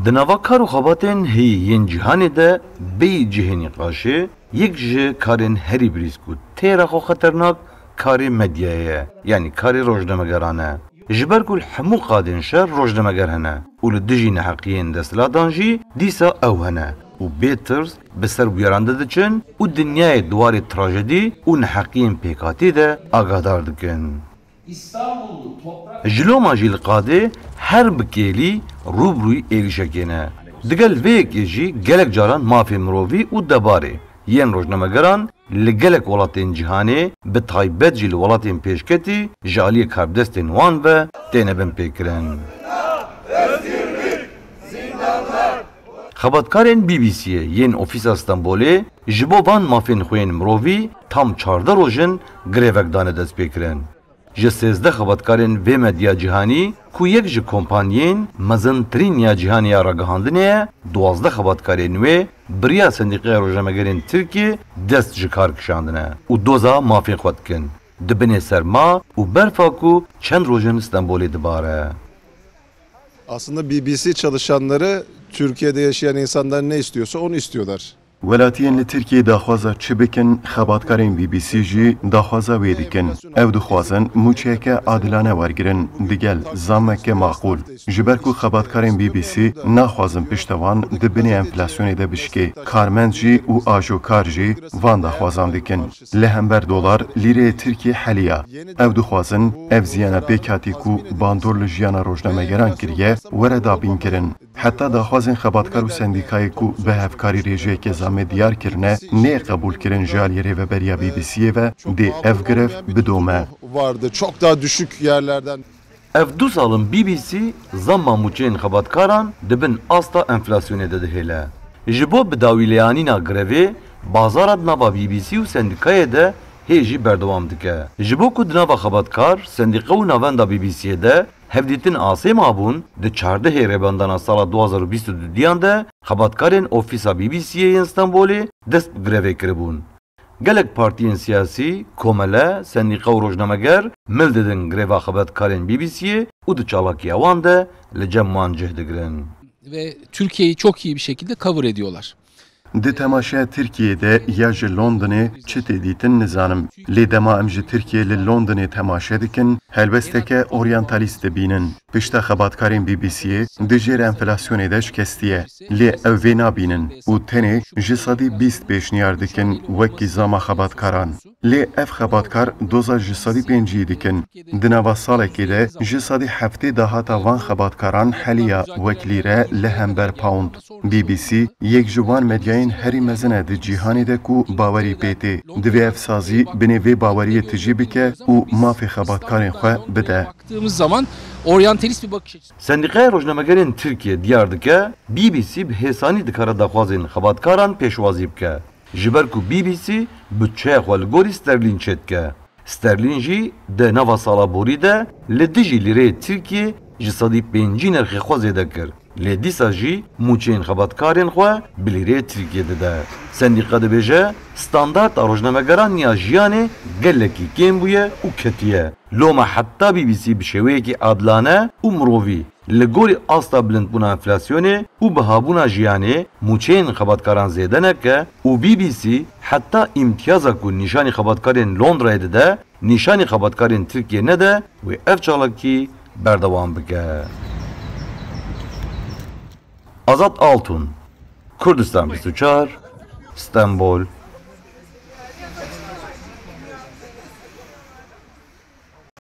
Dinava kar û xebatên hî yên cîhanê de bê cihênî qaşê yek ji karên herî brîsk û têra xwe xeternak karê medyayê ye, yanî karê rojnamegeran e. Ji ber ku hemû qadên şer rojnameger hene û li dijî neheqiyên desthilatan jî dîsa ew hene û bêtirs bi ser bûyeran de diçin û dinyayê duwarê trajedî û neheqiyên pêkhatî de agadar dikin. Ji loma jî li qadê her bikêlî rûbrûyî êrişekê ne. Digel vê yekê jî gelek caran mafê mirovî û debarê yên rojnamegeran li gelek welatên cîhanê bi taybet jî li welatên pêşketî ji aliyê karbdestên wan ve têne bin pêkirin. Xebatkarên BBC'ye yên ofîsa Stenbolê ji bo van mafên xwên mirovî tam 14 rojin grêvek dane destpêkirin. Ji 13 xebatkarên vê medya cîhanî ku yek ji kompanyên mezintirîn ya cîhanê ya ragihandinê ye, 12 xebatkarên wê biriya Sendîqeya Rojnamegerên Tirkiye dest ji kar kişandine û doza mafê xwe dikin. Dibinê serma û berfa ku çend rojin Stenbolê dibare. Aslında BBC çalışanları Türkiye'de yaşayan insanlar ne istiyorsa onu istiyorlar. Welatiyên li Tirkiye daxwaza çi bikin, xebatkarên BBC jî daxwaza wê dikin. Ew dixwazin mûçeyeke adilane wergirin, digel zameke maqûl. Ji ber ku xebatkarên BBC naxwazin piştevan di binê enflasyonê de bişkê. Karmend jî û ajokar jî van daxwazan dikin. Li hember dolar lîreyê Tirkiye heliya. Ew dixwazin ev ziyana pêkhatî ku bandor li jiyana rojnamegeran kiriye were dabînkirin. Heta daxwazên xebatkar û sendîkayê ku bi hevkarî rêjeyeke zamê diyar kirine nê qebûl kirin ji aliyê rêveberiya BBC'ye ve dê ev girev bidome. Vardı çok daha düşük yerlerden. Ev du salin BBC zamma mûçeyên xebatkaran dibin asta enflasyonê de dihêle. Ji bo bidawîleyanîna grevê bazara di nava BBC û sendîkayê de hê jî berdewam dike. Ji bo ku di nava xebatkar, sendîqa û navenda BBC'ye de hevdîtin asê mabûn di 14 rêbandana sala 2022 diyan de xebatkarên ofîsa BBC'ye yên Stenbolê dest bi grevê kiribûn. Gelek partiyên siyasî, komele, sendîqa û rojnameger mil didin greva xebatkarên BBC'ye û di çalakiya wan de li cem wan cih digirin. Ve Türkiye'yi çok iyi bir şekilde cover ediyorlar. Di temaşeya Tirkiye'de ya ji Londonê çi tê dîtin nizanim. Lê dema em ji Tirkiye li Londonê temaşe dikin, helbesteke oryantalîst dibînin. Pişta xebatkarên BBC'ye di jêr enflasyonê de şikestiye. Lê ew vê nabînin û tenê ji sadî 20 pêşniyar dikin wekî zama xebatkaran. Lê ev xebatkar doza ji sadî 5 dikin. Di nava salekê de ji sadî heftê dahata van xebatkaran heliya wek lîre li hember pound. BBC yek ji wan medyayên herî mezin e di cîhanê de ku bawerî pê tê. Divê ev sazî binê vê baweriyê tijî bike û mafê xebatkarên xwe bide. Baktığımız zaman oryantalist bir bakış açısı. Sendîqaya Rojnamegerên Tirkiye diyar dike, BBC bi hêsanî dikare daxwazên xebatkaran pêşwazî bike. Ji ber ku BBC bütçeya xwe li gorî sterlîn çêdike. Sterlîn jî di nava sala borî de li dijî lîreyê Tirkiye ji sadî 5 nerxê xwe zêde kir. Lê dîsa jî mûçeyên xebatkarên xwe bi lîreyê Tirkiye dide. Sendîqa dibêje standarda rojnamegeran ya jiyanê gelekî kêm bûye û ketiye. Loma heta BBC bi şêweyekî adilane û mirovî li gorî asta bilindbûna enflasyonê û bihabûna jiyanê mûçeyên xebatkaran zêde neke û BBC heta îmtiyaza ku nîşanî xebatkarên Londrayê dide, nîşanî xebatkarên Tirkiye nede wê ev çalakî berdewam bike. Azat Altun, Kurdistan 24, Stenbol,